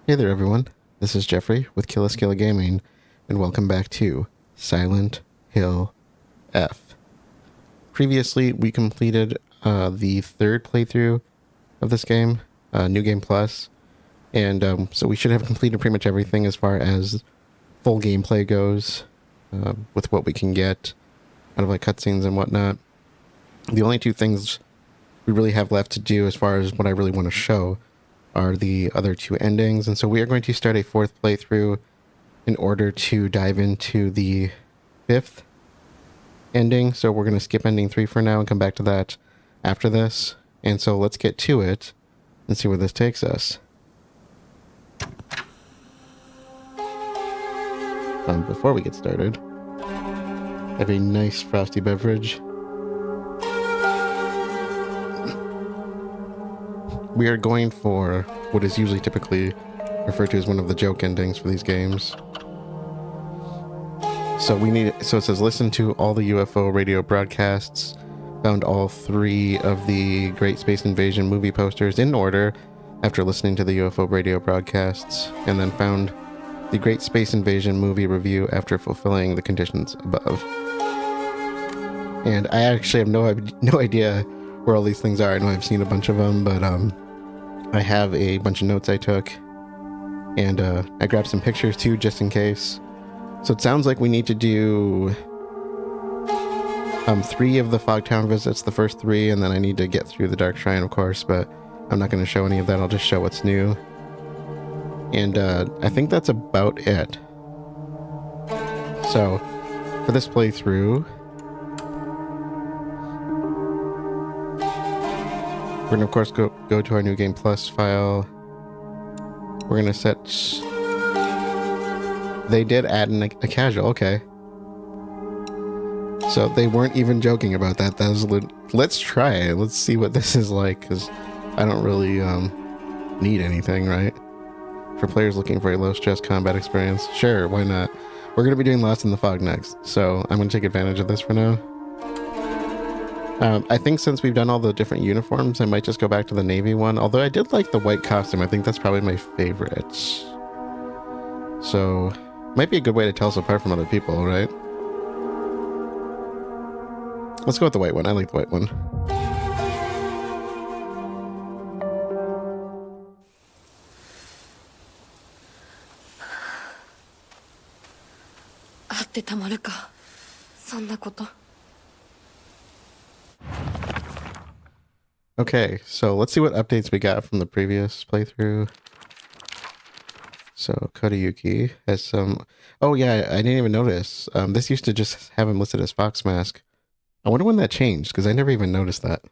Hey there, everyone. This is Jeffrey with Killaskila Gaming, and welcome back to Silent Hill F. Previously, we completed the third playthrough of this game, New Game Plus, and so we should have completed pretty much everything as far as full gameplay goes, with what we can get out of like cutscenes and whatnot. The only two things we really have left to do as far as what I really want to show are the other two endings, and so we are going to start a fourth playthrough in order to dive into the fifth ending. So we're going to skip ending 3 for now and come back to that after this. And so let's get to it and see where this takes us. Before we get started, I have a nice frosty beverage. We are going for what is usually typically referred to as one of the joke endings for these games. So it says listen to all the UFO radio broadcasts, found all 3 of the Great Space Invasion movie posters in order after listening to the UFO radio broadcasts, and then found the Great Space Invasion movie review after fulfilling the conditions above. And I actually have no idea where all these things are. I know I've seen a bunch of them, but I have a bunch of notes I took, and I grabbed some pictures too, just in case. So it sounds like we need to do 3 of the Fogtown visits, the first 3, and then I need to get through the Dark Shrine, of course, but I'm not going to show any of that. I'll just show what's new. And I think that's about it. So for this playthrough, we're going to, of course, go to our New Game Plus file. We're going to set... They did add a casual, okay. So they weren't even joking about that. That was let's try it. Let's see what this is like, because I don't really need anything, right? For players looking for a low-stress combat experience. Sure, why not? We're going to be doing Lost in the Fog next, so I'm going to take advantage of this for now. I think since we've done all the different uniforms, I might just go back to the Navy one. Although I did like the white costume. I think that's probably my favorite. So, might be a good way to tell us apart from other people, right? Let's go with the white one. I like the white one. Okay, so let's see what updates we got from the previous playthrough. So Kodayuki has some... Oh yeah, I didn't even notice. This used to just have him listed as Fox Mask. I wonder when that changed, because I never even noticed that.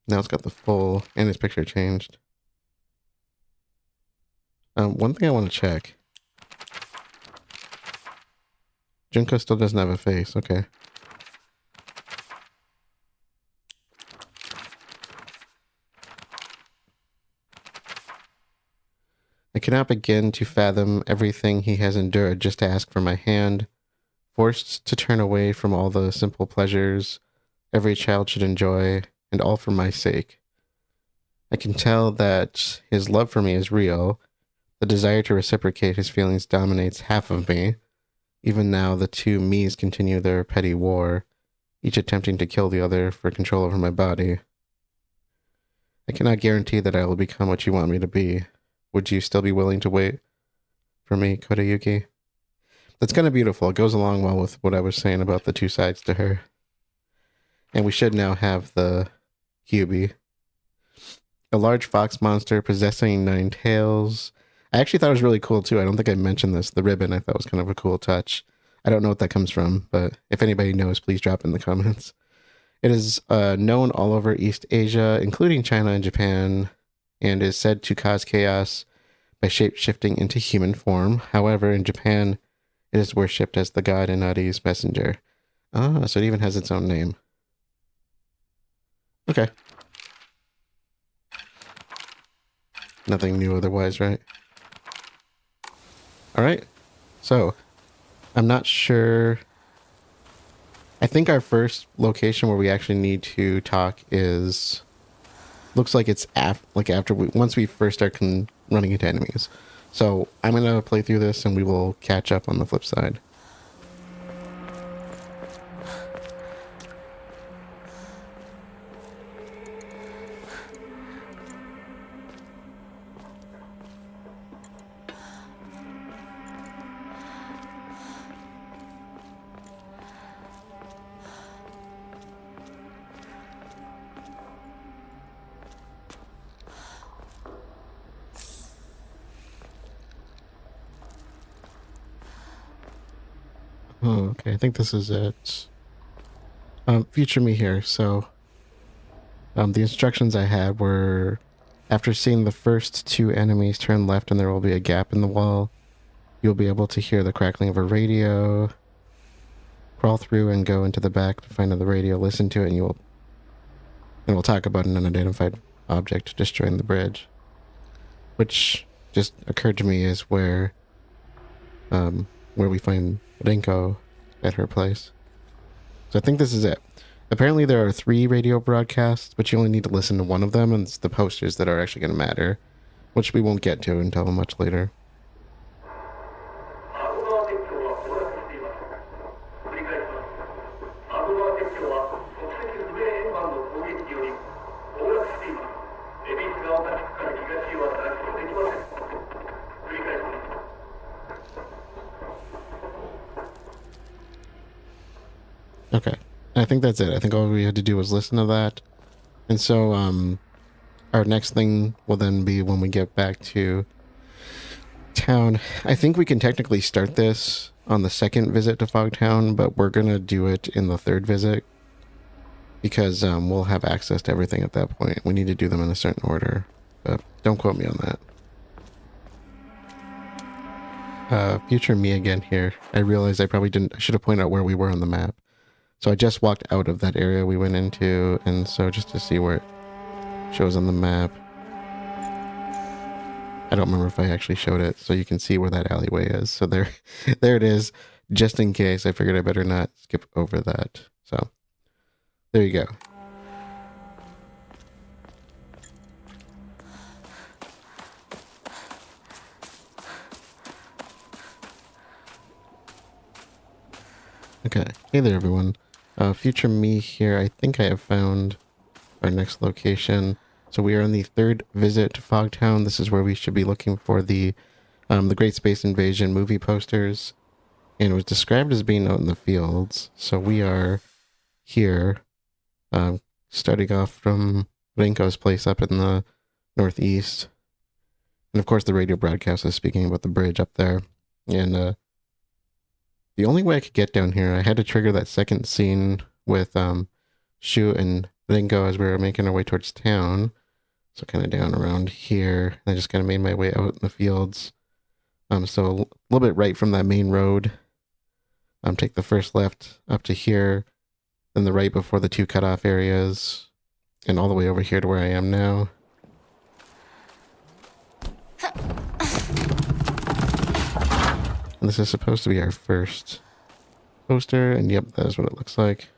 Now it's got the full, and his picture changed. One thing I want to check. Junko still doesn't have a face, okay. I cannot begin to fathom everything he has endured just to ask for my hand, forced to turn away from all the simple pleasures every child should enjoy, and all for my sake. I can tell that his love for me is real. The desire to reciprocate his feelings dominates half of me. Even now, the 2 me's continue their petty war, each attempting to kill the other for control over my body. I cannot guarantee that I will become what you want me to be. Would you still be willing to wait for me, Kodayuki? That's kind of beautiful. It goes along well with what I was saying about the 2 sides to her. And we should now have the Kyubi. A large fox monster possessing 9 tails. I actually thought it was really cool too. I don't think I mentioned this. The ribbon I thought was kind of a cool touch. I don't know what that comes from, but if anybody knows, please drop in the comments. It is known all over East Asia, including China and Japan, and is said to cause chaos by shape-shifting into human form. However, in Japan, it is worshipped as the god Inari's messenger. Ah, so it even has its own name. Okay. Nothing new otherwise, right? Alright. So, I'm not sure... I think our first location where we actually need to talk is looks like it's after once we first start running into enemies. So I'm gonna play through this and we will catch up on the flip side. Oh, okay. I think this is it. Future me here. So, the instructions I had were, after seeing the first two enemies, turn left and there will be a gap in the wall. You'll be able to hear the crackling of a radio. Crawl through and go into the back to find the radio, listen to it, and we'll talk about an unidentified object destroying the bridge. Which just occurred to me is where we find Renko at her place. So I think this is it. Apparently there are 3 radio broadcasts, but you only need to listen to one of them, and it's the posters that are actually going to matter, which we won't get to until much later. Okay. I think that's it. I think all we had to do was listen to that. And so our next thing will then be when we get back to town. I think we can technically start this on the second visit to Fogtown, but we're going to do it in the third visit because we'll have access to everything at that point. We need to do them in a certain order, but don't quote me on that. Future me again here. I realized I should have pointed out where we were on the map. So I just walked out of that area we went into, and so just to see where it shows on the map. I don't remember if I actually showed it, so you can see where that alleyway is. So there it is, just in case. I figured I better not skip over that. So there you go. Okay, hey there everyone. Future me here. I think I have found our next location. So we are on the third visit to Fogtown. This is where we should be looking for the Great Space Invasion movie posters. And it was described as being out in the fields. So we are here, starting off from Renko's place up in the northeast. And of course the radio broadcast is speaking about the bridge up there. And the only way I could get down here, I had to trigger that second scene with Shu and Renko as we were making our way towards town. So kind of down around here. I just kind of made my way out in the fields. So a little bit right from that main road. Take the first left up to here, then the right before the 2 cutoff areas, and all the way over here to where I am now. And this is supposed to be our first poster, and yep, that is what it looks like.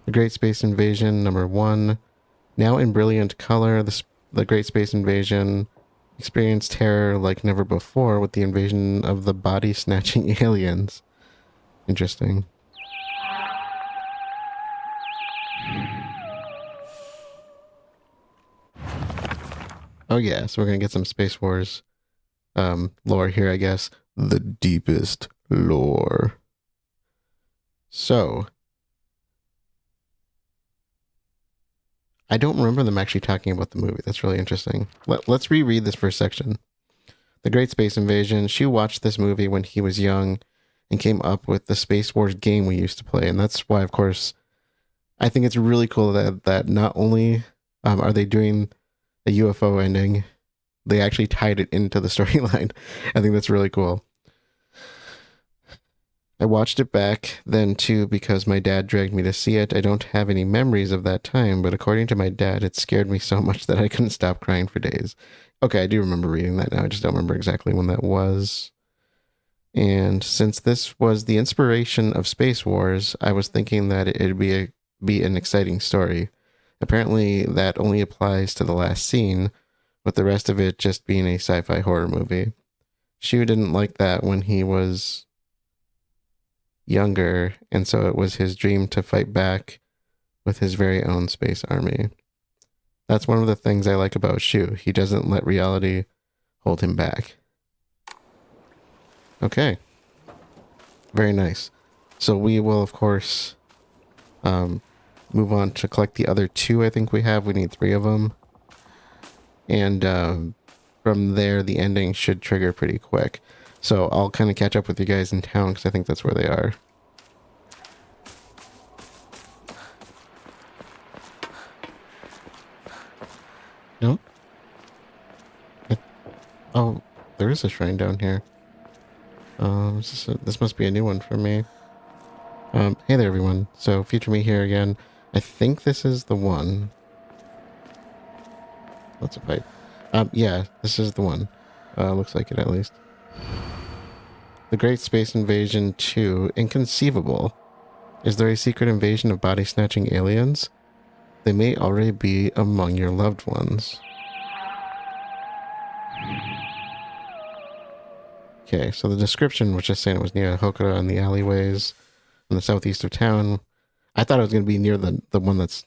The Great Space Invasion, number 1. Now in brilliant color, the Great Space Invasion experienced terror like never before with the invasion of the body-snatching aliens. Interesting. Oh yeah, so we're gonna get some Space Wars lore here, I guess. The deepest lore. So, I don't remember them actually talking about the movie. That's really interesting. Let's reread this first section. The Great Space Invasion. Shu watched this movie when he was young and came up with the Space Wars game we used to play. And that's why, of course, I think it's really cool that not only are they doing a UFO ending, they actually tied it into the storyline. I think that's really cool. I watched it back then too because my dad dragged me to see it. I don't have any memories of that time, but according to my dad, it scared me so much that I couldn't stop crying for days. Okay, I do remember reading that now. I just don't remember exactly when that was. And since this was the inspiration of Space Wars, I was thinking that it'd be an exciting story. Apparently, that only applies to the last scene, with the rest of it just being a sci-fi horror movie. Shu didn't like that when he was younger, and so it was his dream to fight back with his very own space army. That's one of the things I like about Shu. He doesn't let reality hold him back. Okay. Very nice. So we will, of course, move on to collect the other 2 I think we have. We need 3 of them. And from there, the ending should trigger pretty quick. So I'll kind of catch up with you guys in town because I think that's where they are. No? Oh, there is a shrine down here. This must be a new one for me. Hey there, everyone. So, future me here again. I think this is the one. That's a pipe. Yeah, this is the one. Looks like it, at least. The Great Space Invasion 2. Inconceivable. Is there a secret invasion of body-snatching aliens? They may already be among your loved ones. Okay, so the description was just saying it was near Hokura in the alleyways in the southeast of town. I thought it was going to be near the one that's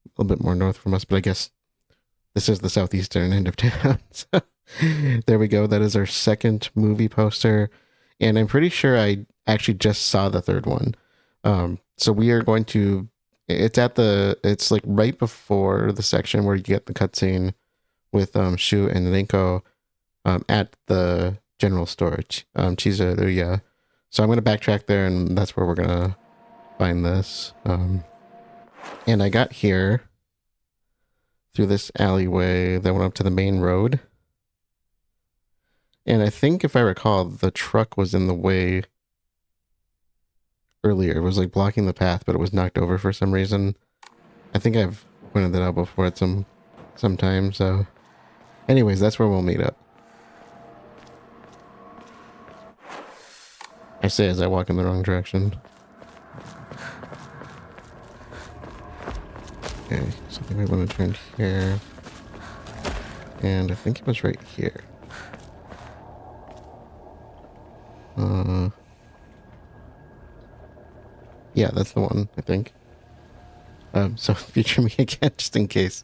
a little bit more north from us, but I guess this is the southeastern end of town. So there we go. That is our second movie poster. And I'm pretty sure I actually just saw the third one. So we are going to, it's like right before the section where you get the cutscene with Shu and Renko at the general store, Chizuruya. So I'm going to backtrack there, and that's where we're going to find this. And I got here through this alleyway that went up to the main road. And I think, if I recall, the truck was in the way earlier. It was like blocking the path, but it was knocked over for some reason. I think I've pointed that out before at some time. So anyways, that's where we'll meet up. I say as I walk in the wrong direction. Okay, so I think we want to turn here. And I think it was right here. Yeah, that's the one, I think. So feature me again, just in case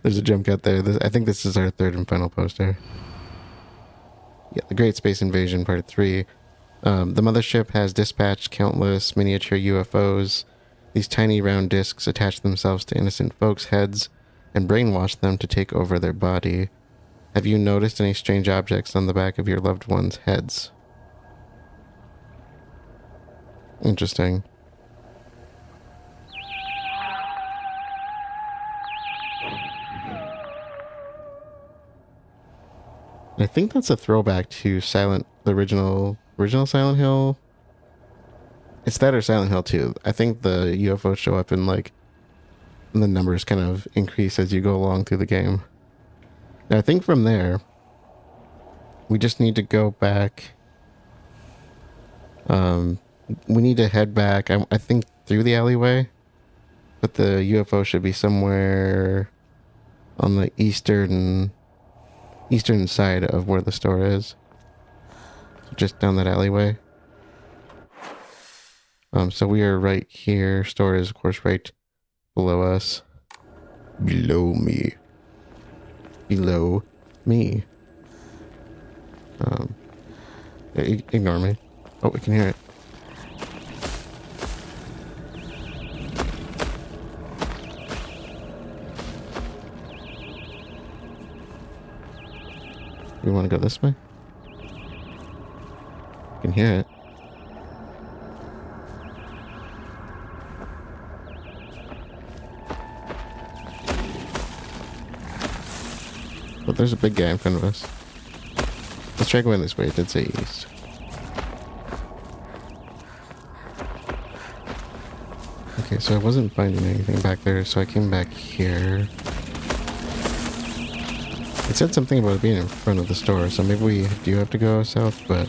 there's a jump cut there. I think this is our third and final poster. Yeah, the Great Space Invasion Part 3. The mothership has dispatched countless miniature UFOs. These tiny round discs attach themselves to innocent folks' heads and brainwash them to take over their body. Have you noticed any strange objects on the back of your loved ones' heads? Interesting. I think that's a throwback to the original Silent Hill. It's that or Silent Hill 2. I think the UFOs show up and the numbers kind of increase as you go along through the game. Now I think from there, we just need to go back. We need to head back, I think, through the alleyway. But the UFO should be somewhere on the eastern side of where the store is. So just down that alleyway. So we are right here. Store is, of course, right below us. Below me. Ignore me. Oh, we can hear it. We want to go this way? You can hear it. But there's a big guy in front of us. Let's try going this way. It did say east. Okay, so I wasn't finding anything back there, so I came back here. It said something about it being in front of the store, so maybe we do have to go south, but...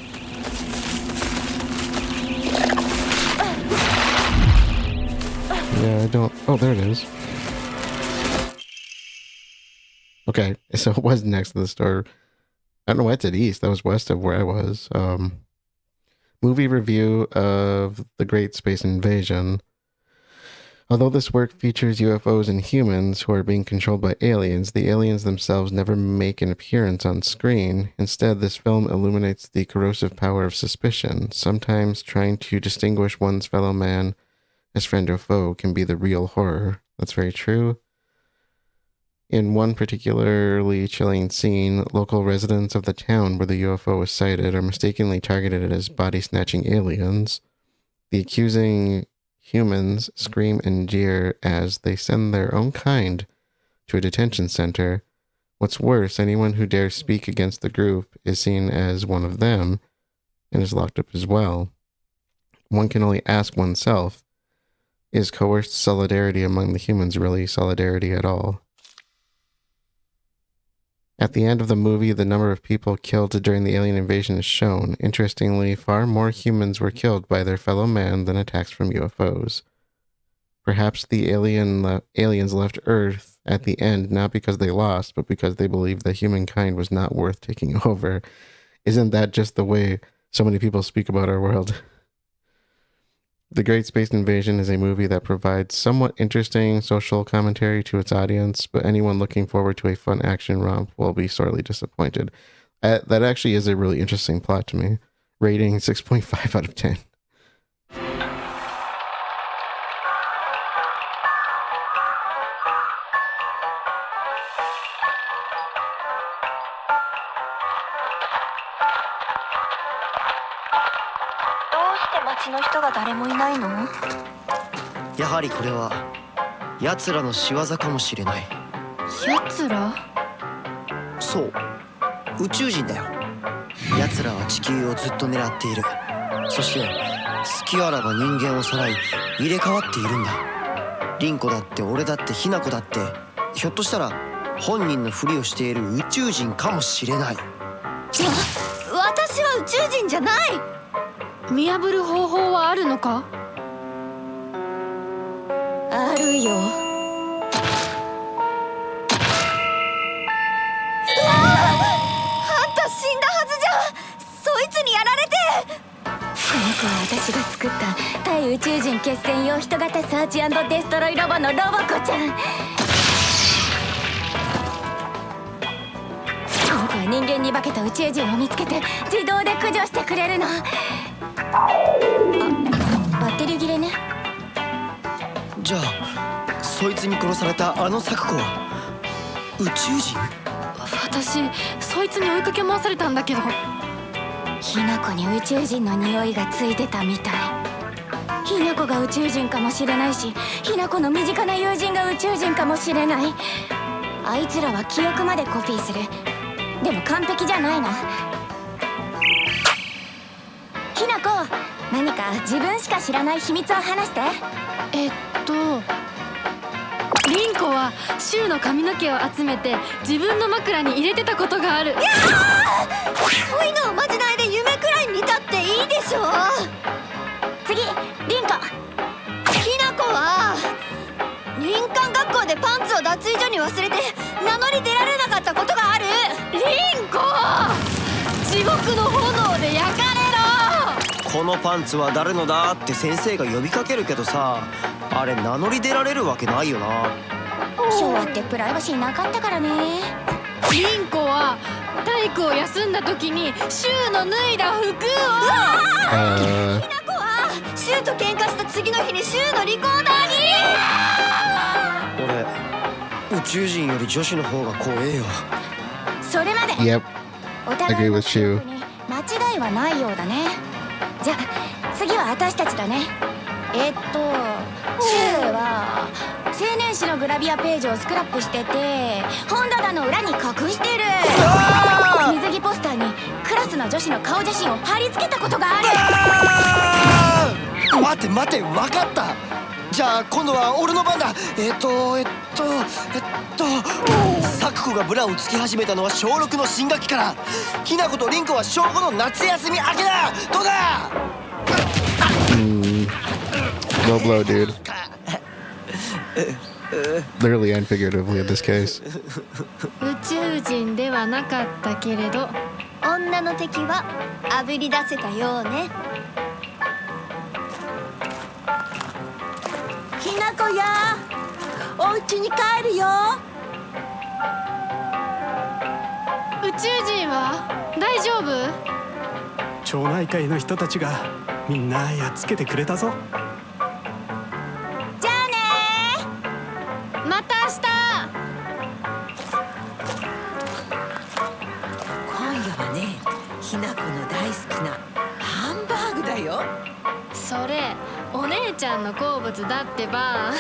Yeah, I don't... Oh, there it is. Okay, so it was next to the store. I don't know why it said east. That was west of where I was. Movie review of The Great Space Invasion. Although this work features UFOs and humans who are being controlled by aliens, the aliens themselves never make an appearance on screen. Instead, this film illuminates the corrosive power of suspicion. Sometimes trying to distinguish one's fellow man as friend or foe can be the real horror. That's very true. In one particularly chilling scene, local residents of the town where the UFO was sighted are mistakenly targeted as body-snatching aliens. The accusing humans scream and jeer as they send their own kind to a detention center. What's worse, anyone who dares speak against the group is seen as one of them and is locked up as well. One can only ask oneself, is coerced solidarity among the humans really solidarity at all? At the end of the movie, the number of people killed during the alien invasion is shown. Interestingly, far more humans were killed by their fellow man than attacks from UFOs. Perhaps the aliens left Earth at the end not because they lost, but because they believed that humankind was not worth taking over. Isn't that just the way so many people speak about our world? The Great Space Invasion is a movie that provides somewhat interesting social commentary to its audience, but anyone looking forward to a fun action romp will be sorely disappointed. That actually is a really interesting plot to me. Rating 6.5 out of 10.やはりこれは奴らの仕業かもしれない。奴ら？そう、宇宙人だよ。奴らは地球をずっと狙っている。そして隙あらば人間をさらい入れ替わっているんだ。凛子だって俺だってひな子だって、ひょっとしたら本人のふりをしている宇宙人かもしれない。私は宇宙人じゃない。見破る方法はあるのか？あるよ。あんた死んだはずじゃん。そいつにやられて。この子は私が作った対宇宙人決戦用人型サーチ&デストロイロボのロボコちゃん。この子は人間に化けた宇宙人を見つけて自動で駆除してくれるの。バッテリー切れね。じゃあそいつに殺されたあの咲子は宇宙人？私そいつに追いかけ回されたんだけど、ひな子に宇宙人の匂いがついてたみたい。ひな子が宇宙人かもしれないし、ひな子の身近な友人が宇宙人かもしれない。あいつらは記憶までコピーする。でも完璧じゃないの。ひな子、何か自分しか知らない秘密を話して。凛子はシュウの髪の毛を集めて自分の枕に入れてたことがある。いやー、そういうのをまじないで夢くらい見たっていいでしょ。次、凛子。ひな子は林間学校でパンツを脱衣所に忘れて名乗り出られなかったことがある。凛子、地獄の炎で焼かれろ。このパンツは誰のだって先生が呼びかけるけどさ、あれ名乗り出られるわけないよな。昭和ってプライバシーなかったからね。凛子は体育を休んだ時にシュウの脱いだ服を。ひな子はシュウと喧嘩した次の日にシュウのリコーダーに。俺宇宙人より女子の方が怖えよ。それまで。Yep. お互いの記憶に間違いはないようだね。じゃあ次は私たちだね。シュウは青年誌のグラビアページをスクラップしてて本棚の裏に隠してる。水着ポスターにクラスの女子の顔写真を貼り付けたことがある。待て待て、分かった。じゃあ今度は俺の番だ。咲子がブラをつけ始めたのは小6の新学期から。ひな子と凛子は小5の夏休み明けだ。どうだ？Low blow, dude. Literally and figuratively in this case. 宇宙人ではなかったけれど女の敵はあぶり出せたようね。ひなこや、お家に帰るよ。宇宙人は大丈夫？町内会の人たちがみんなやっつけてくれたぞ。じゃあねまた明日。今夜はね、ひなこの大好きなハンバーグだよ。それお姉ちゃんの好物だってば。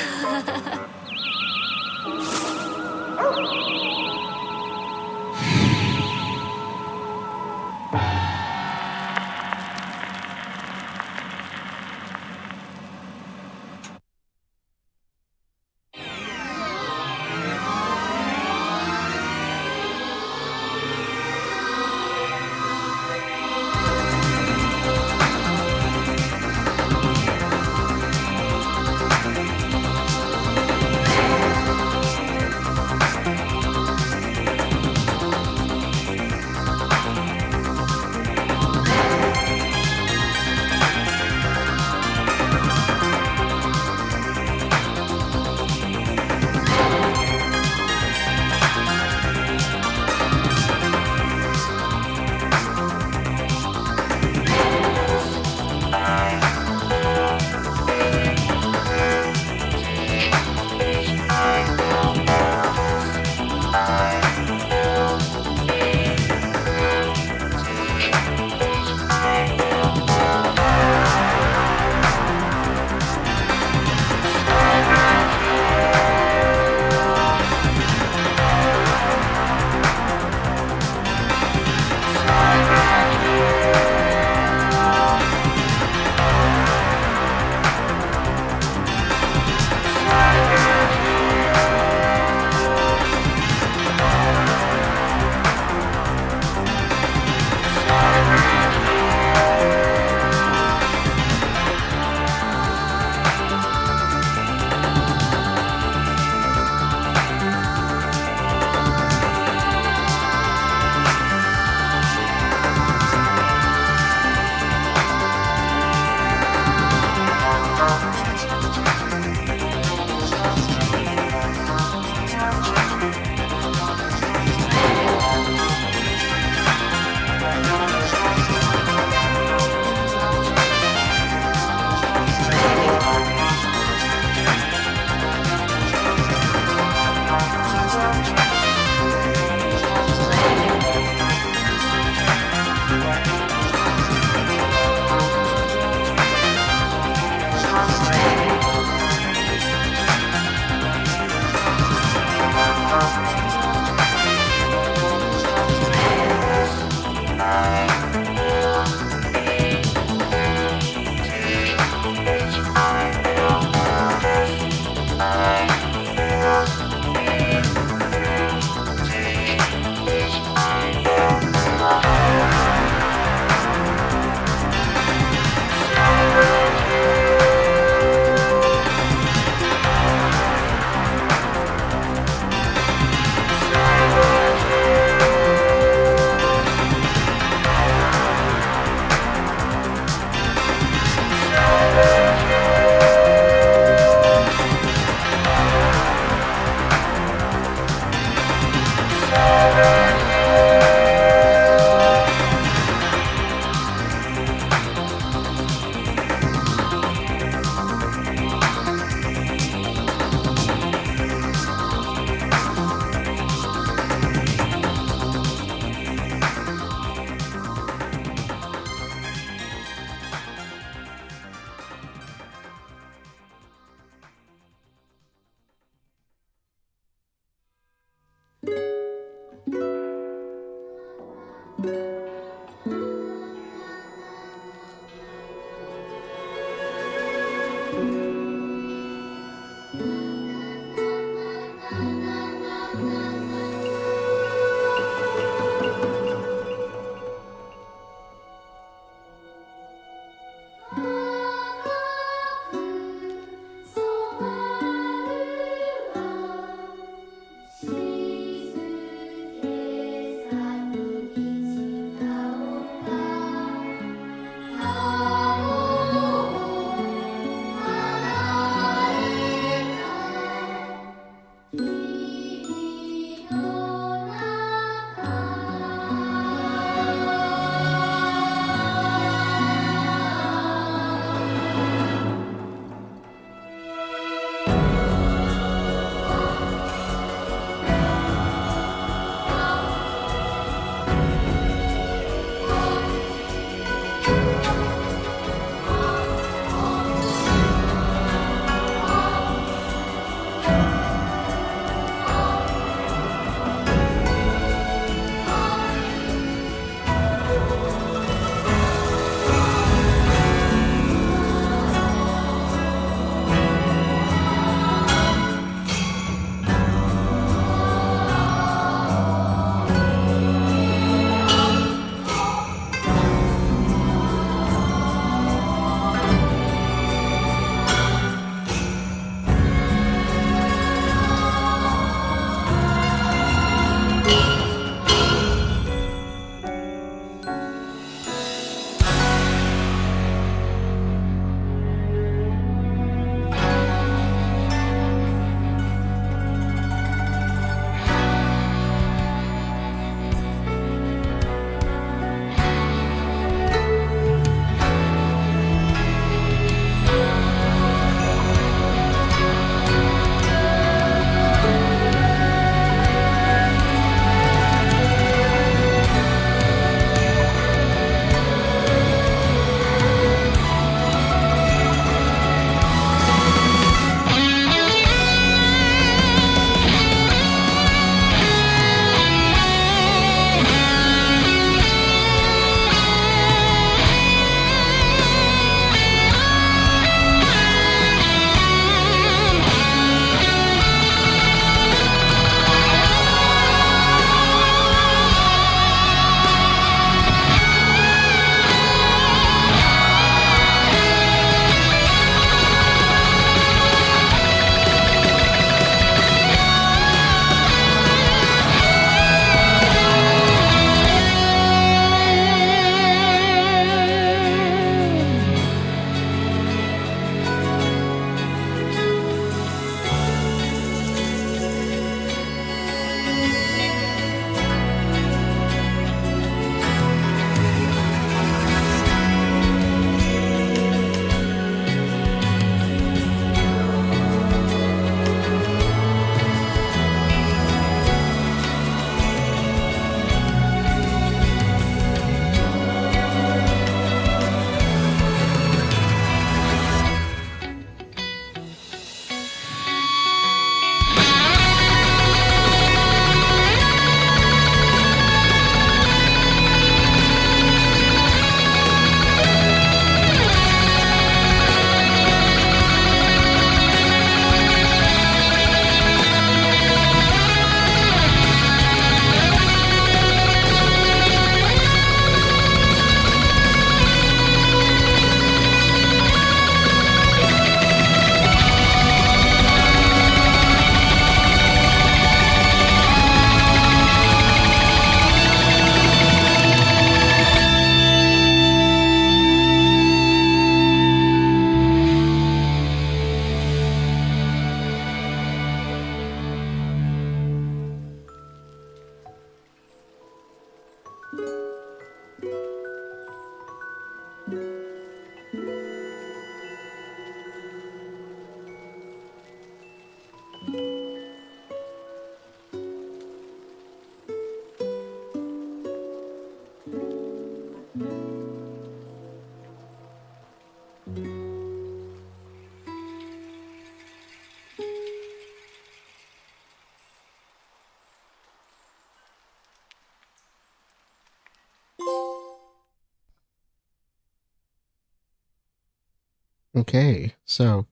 Okay, so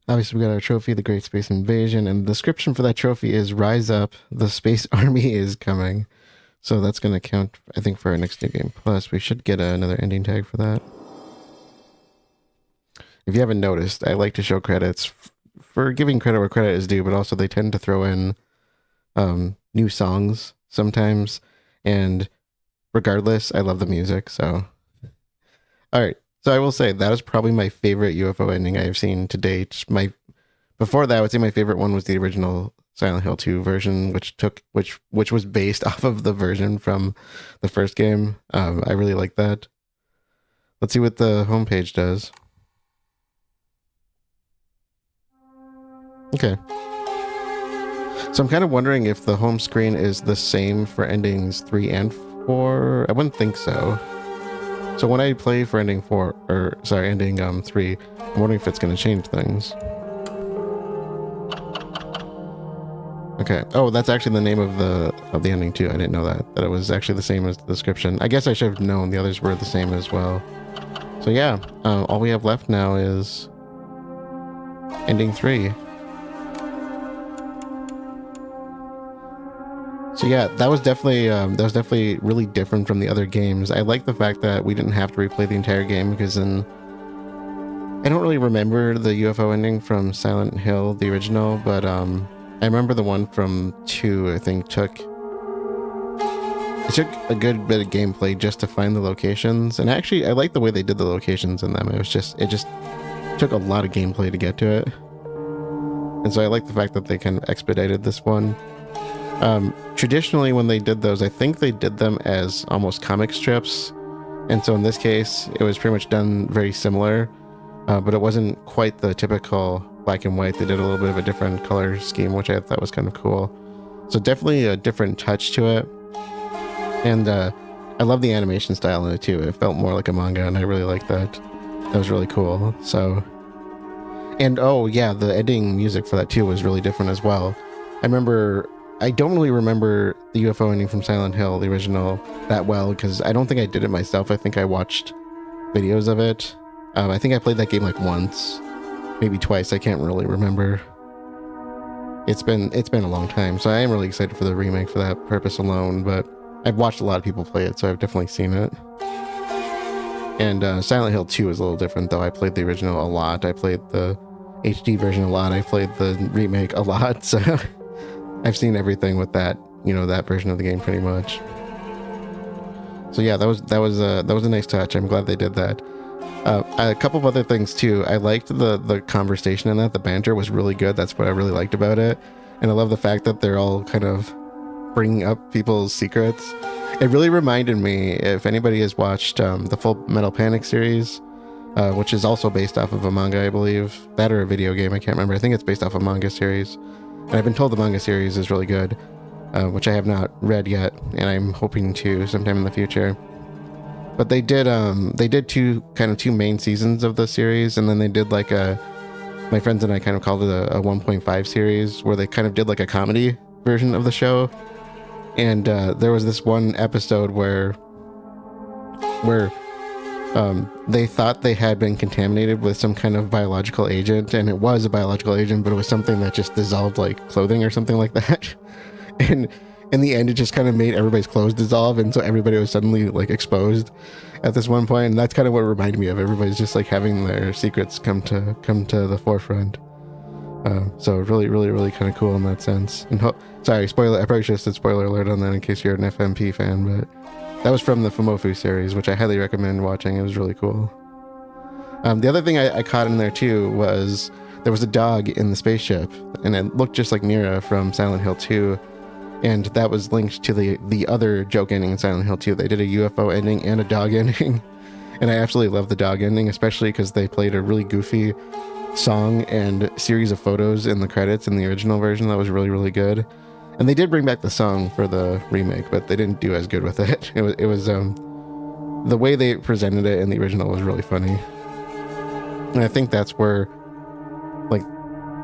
obviously we got our trophy, the Great Space Invasion, and the description for that trophy is "Rise up, the Space Army is coming." So that's going to count, I think, for our next New Game Plus. We should get another ending tag for that. If you haven't noticed, I like to show credits for giving credit where credit is due, but also they tend to throw in new songs sometimes, and regardless, I love the music. So, all right. So I will say that is probably my favorite UFO ending I have seen to date. Before that, I would say my favorite one was the original Silent Hill 2 version, which was based off of the version from the first game. I really like that. Let's see what the homepage does. Okay. So I'm kind of wondering if the home screen is the same for endings 3 and 4. I wouldn't think so. So when I play for ending 3, I'm wondering if it's going to change things. Okay. Oh, that's actually the name of the ending too. I didn't know that it was actually the same as the description. I guess I should have known the others were the same as well. So yeah, all we have left now is ending 3. So yeah, that was definitely really different from the other games. I like the fact that we didn't have to replay the entire game, because then I don't really remember the UFO ending from Silent Hill, the original, but I remember the one from 2, I think, took a good bit of gameplay just to find the locations. And actually, I like the way they did the locations in them. It just took a lot of gameplay to get to it. And so I like the fact that they kind of expedited this one. Traditionally, when they did those, I think they did them as almost comic strips. And so in this case, it was pretty much done very similar, but it wasn't quite the typical black and white. They did a little bit of a different color scheme, which I thought was kind of cool. So definitely a different touch to it. And I love the animation style in it too. It felt more like a manga, and I really liked that. That was really cool. So, and oh yeah, the ending music for that too was really different as well. I don't really remember the UFO ending from Silent Hill, the original, that well, because I don't think I did it myself. I think I watched videos of it. I think I played that game like once, maybe twice. I can't really remember. It's been a long time, so I am really excited for the remake for that purpose alone, but I've watched a lot of people play it, so I've definitely seen it. And Silent Hill 2 is a little different, though. I played the original a lot. I played the HD version a lot. I played the remake a lot, so I've seen everything with that, that version of the game pretty much. So yeah, that was a nice touch. I'm glad they did that. A couple of other things too. I liked the conversation in that. The banter was really good. That's what I really liked about it. And I love the fact that they're all kind of bringing up people's secrets. It really reminded me, if anybody has watched the Full Metal Panic series, which is also based off of a manga, I believe, that or a video game, I can't remember. I think it's based off a manga series. And I've been told the manga series is really good, which I have not read yet, and I'm hoping to sometime in the future. But they did two main seasons of the series, and then they did like my friends and I kind of called it a 1.5 series, where they kind of did like a comedy version of the show. And there was this one episode where they thought they had been contaminated with some kind of biological agent, and it was a biological agent, but it was something that just dissolved like clothing or something like that. And in the end, it just kind of made everybody's clothes dissolve, and so everybody was suddenly like exposed at this one point. And that's kind of what it reminded me of. Everybody's just like having their secrets come to the forefront. So really, really, really kind of cool in that sense. And sorry, spoiler. I probably should have said spoiler alert on that in case you're an FMP fan, but that was from the Fumofu series, which I highly recommend watching. It was really cool. The other thing I caught in there too was there was a dog in the spaceship, and it looked just like Mira from Silent Hill 2, and that was linked to the other joke ending in Silent Hill 2. They did a UFO ending and a dog ending, and I absolutely love the dog ending, especially because they played a really goofy song and series of photos in the credits in the original version that was really, really good. And they did bring back the song for the remake, but they didn't do as good with it. It was the way they presented it in the original was really funny. And I think that's where, like,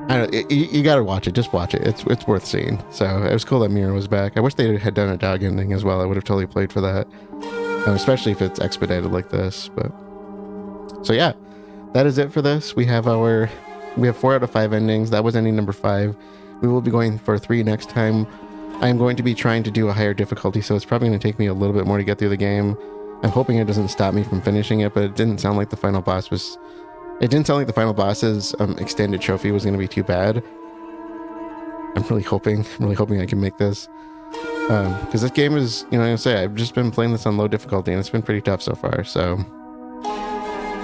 I don't know, you gotta watch it. Just watch it. It's worth seeing. So it was cool that Mira was back. I wish they had done a dog ending as well. I would have totally played for that, especially if it's expedited like this. But So yeah, that is it for this. We have 4 out of 5 endings. That was ending number 5. We will be going for 3 next time. I am going to be trying to do a higher difficulty, so it's probably going to take me a little bit more to get through the game. I'm hoping it doesn't stop me from finishing it, but it didn't sound like the final boss's extended trophy was going to be too bad. I'm really hoping I can make this. Because this game is, like I say, I've just been playing this on low difficulty, and it's been pretty tough so far. So,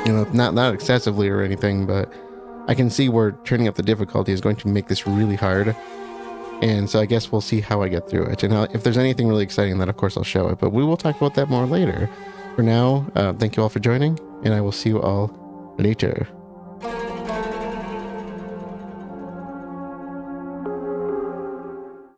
not excessively or anything, but I can see where turning up the difficulty is going to make this really hard. And so I guess we'll see how I get through it. And if there's anything really exciting, then of course I'll show it. But we will talk about that more later. For now, thank you all for joining, and I will see you all later.